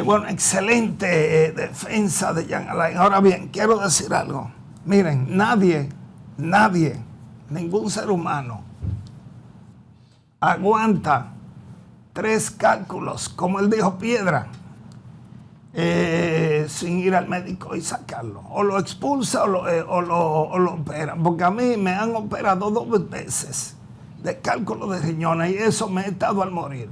Bueno, excelente defensa de Jean Alain. Ahora bien, quiero decir algo. Miren, nadie, ningún ser humano aguanta 3 cálculos, como él dijo, piedra, sin ir al médico y sacarlo. O lo expulsa o lo opera. Porque a mí me han operado 2 veces de cálculo de riñones y eso me he estado al morir.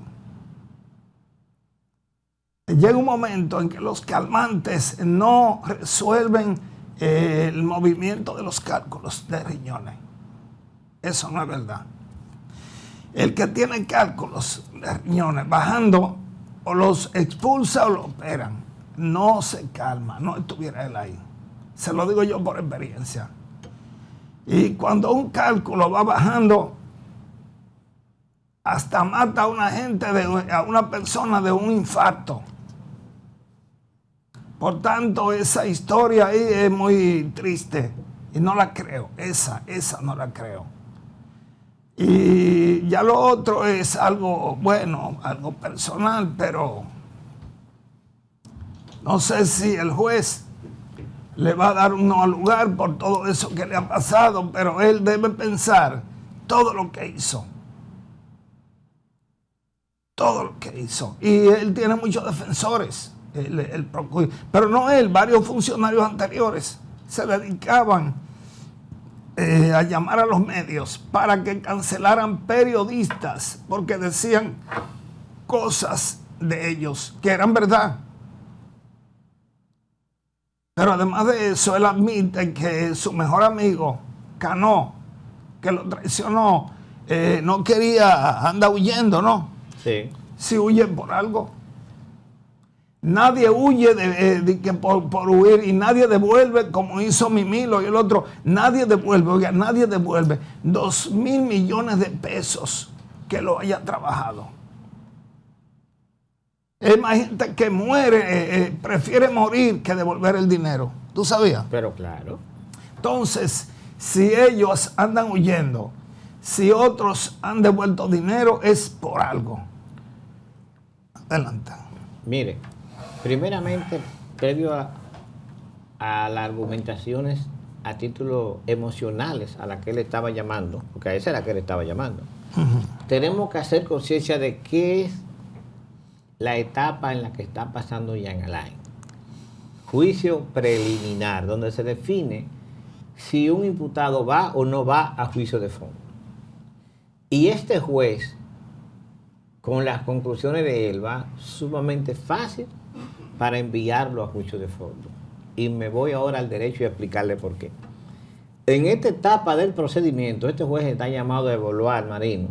Llega un momento en que los calmantes no resuelven el movimiento de los cálculos de riñones. Eso no es verdad. El que tiene cálculos de riñones bajando, o los expulsa o lo operan. No se calma, no estuviera él ahí. Se lo digo yo por experiencia. Y cuando un cálculo va bajando, hasta mata a una persona de un infarto. Por tanto, esa historia ahí es muy triste y no la creo. Esa no la creo. Y ya lo otro es algo bueno, algo personal, pero no sé si el juez le va a dar un no lugar por todo eso que le ha pasado, pero él debe pensar todo lo que hizo. Todo lo que hizo. Y él tiene muchos defensores. Pero no él, varios funcionarios anteriores se dedicaban a llamar a los medios para que cancelaran periodistas porque decían cosas de ellos que eran verdad. Pero además de eso, él admite que su mejor amigo, Cano, que lo traicionó, no quería, anda huyendo, ¿no? Sí. Si huyen por algo. Nadie huye por huir y nadie devuelve como hizo Mimilo y el otro. Nadie devuelve, oiga, nadie devuelve 2,000 millones de pesos que lo haya trabajado. Es más gente que muere, prefiere morir que devolver el dinero. ¿Tú sabías? Pero claro. Entonces, si ellos andan huyendo, si otros han devuelto dinero, es por algo. Adelante. Mire, primeramente, previo a las argumentaciones a título emocionales a la que él estaba llamando, porque a esa era la que él estaba llamando, tenemos que hacer conciencia de qué es la etapa en la que está pasando Jean Alain. Juicio preliminar, donde se define si un imputado va o no va a juicio de fondo. Y este juez, con las conclusiones de él, va sumamente fácil para enviarlo a juicio de fondo. Y me voy ahora al derecho y a explicarle por qué. En esta etapa del procedimiento, este juez está llamado a evaluar, Marino,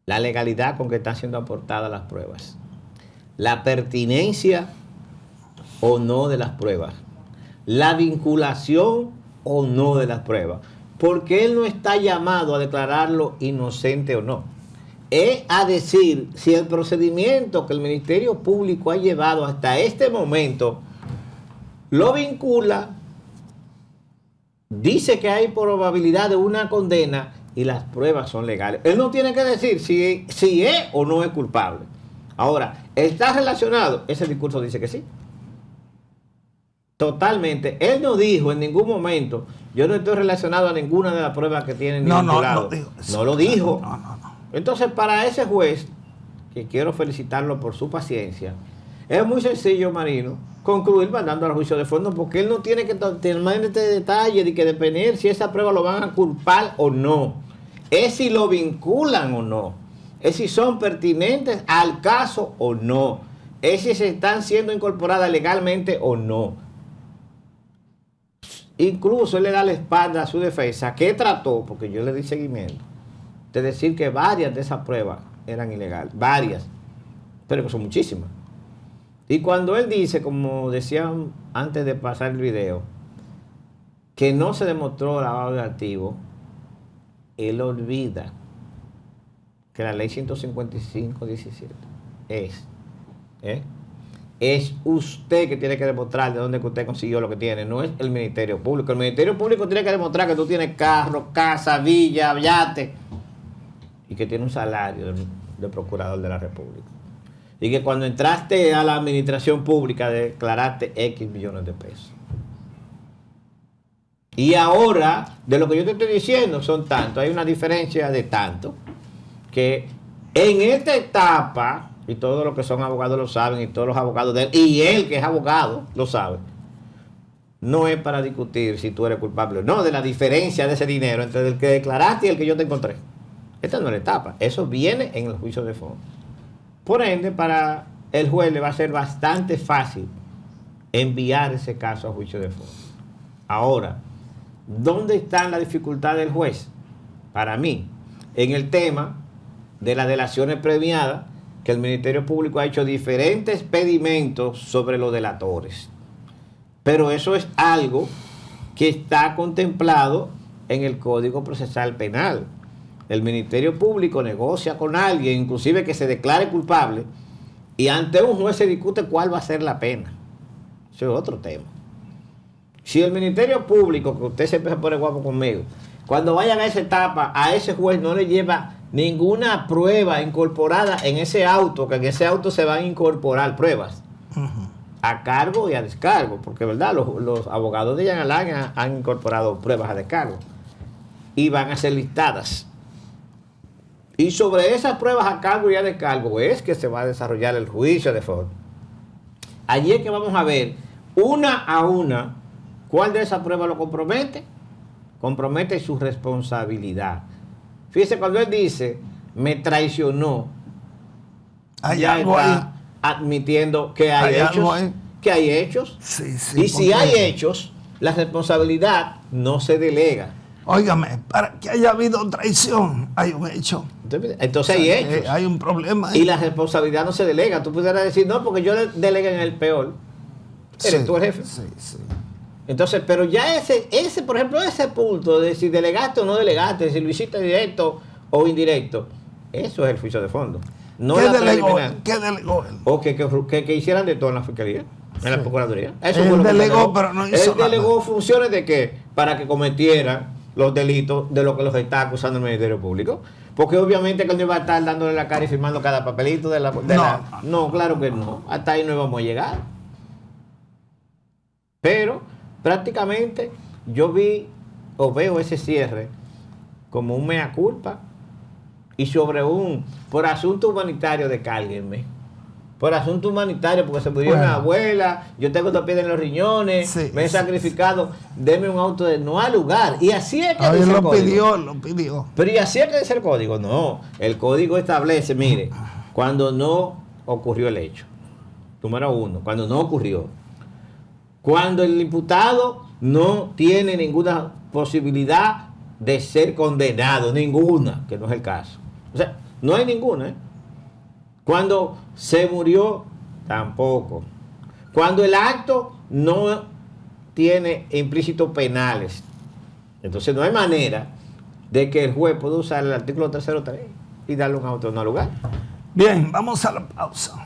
la legalidad con que están siendo aportadas las pruebas, la pertinencia o no de las pruebas, la vinculación o no de las pruebas, porque él no está llamado a declararlo inocente o no. Es a decir si el procedimiento que el Ministerio Público ha llevado hasta este momento lo vincula, dice que hay probabilidad de una condena y las pruebas son legales. Él no tiene que decir si es o no es culpable. Ahora, ¿está relacionado? Ese discurso dice que sí. Totalmente. Él no dijo en ningún momento, yo no estoy relacionado a ninguna de las pruebas que tienen vinculado. No lo dijo. No. Entonces, para ese juez, que quiero felicitarlo por su paciencia, es muy sencillo, Marino, concluir mandando al juicio de fondo, porque él no tiene que tener este detalle de que depender si esa prueba lo van a culpar o no. Es si lo vinculan o no. Es si son pertinentes al caso o no. Es si se están siendo incorporadas legalmente o no. Incluso él le da la espalda a su defensa, que trató, porque yo le di seguimiento, de decir que varias de esas pruebas eran ilegales. Varias. Pero que son muchísimas. Y cuando él dice, como decían antes de pasar el video, que no se demostró lavado de activos, él olvida que la ley 155-17 es usted que tiene que demostrar de dónde que usted consiguió lo que tiene, no es el Ministerio Público. El Ministerio Público tiene que demostrar que tú tienes carro, casa, villa, yate y que tiene un salario de procurador de la República. y que cuando entraste a la administración pública declaraste X millones de pesos. Y ahora, de lo que yo te estoy diciendo, son tanto, hay una diferencia de tanto, que en esta etapa, y todos los que son abogados lo saben, y todos los abogados de él, y él que es abogado, lo sabe, no es para discutir si tú eres culpable o no, de la diferencia de ese dinero entre el que declaraste y el que yo te encontré. Esta no es la etapa, eso viene en el juicio de fondo. Por ende, para el juez le va a ser bastante fácil enviar ese caso a juicio de fondo. Ahora, ¿dónde está la dificultad del juez? Para mí, en el tema de las delaciones premiadas, que el Ministerio Público ha hecho diferentes pedimentos sobre los delatores. Pero eso es algo que está contemplado en el Código Procesal Penal. El Ministerio Público negocia con alguien, inclusive que se declare culpable, y ante un juez se discute cuál va a ser la pena. Eso es otro tema. Si el Ministerio Público, que usted siempre se pone guapo conmigo, cuando vayan a esa etapa, a ese juez no le lleva ninguna prueba incorporada en ese auto, que en ese auto se van a incorporar pruebas a cargo y a descargo, porque verdad, los abogados de Jean Alain han incorporado pruebas a descargo y van a ser listadas. Y sobre esas pruebas a cargo y a descargo es que se va a desarrollar el juicio de fondo. Allí es que vamos a ver una a una cuál de esas pruebas lo compromete. Compromete su responsabilidad. Fíjese, cuando él dice, me traicionó, ¿Hay ya algo está ahí? admitiendo que hay ¿Hay algo hechos. ahí? Que hay hechos. Sí, sí. Y si hay hechos, la responsabilidad no se delega. Óigame, para que haya habido traición, hay un hecho. Entonces hay hechos. Hay un problema ahí. Y la responsabilidad no se delega. Tú pudieras decir, no, porque yo delegué en el peor. Eres tú el jefe. Sí, sí. Entonces, pero ya ese, por ejemplo, ese punto de si delegaste o no delegaste, si lo hiciste directo o indirecto, eso es el juicio de fondo. No ¿Qué la delegó preliminar. él? ¿Qué delegó él? O que hicieran de todo en la fiscalía, en la procuraduría. Eso Él fue lo que delegó, pero no hizo Él delegó nada. funciones de qué? Para que cometieran los delitos de lo que los está acusando el Ministerio Público. Porque obviamente que él no iba a estar dándole la cara y firmando cada papelito de la... No, claro que no. Hasta ahí no vamos a llegar. Pero prácticamente yo vi o veo ese cierre como un mea culpa y sobre por asunto humanitario descárguenme. Por asunto humanitario, porque se murió mi abuela, yo tengo 2 piedras en los riñones, Sí, me he sacrificado, deme un auto de no al lugar. Y así es que dice el código. Lo pidió. Pero y así es que dice el código. No, el código establece, mire, cuando no ocurrió el hecho. Número 1, cuando no ocurrió. Cuando el imputado no tiene ninguna posibilidad de ser condenado, ninguna, que no es el caso. O sea, no hay ninguna, ¿eh? Cuando se murió, tampoco. Cuando el acto no tiene implícitos penales, entonces no hay manera de que el juez pueda usar el artículo 303 y darle un auto no lugar. Bien, vamos a la pausa.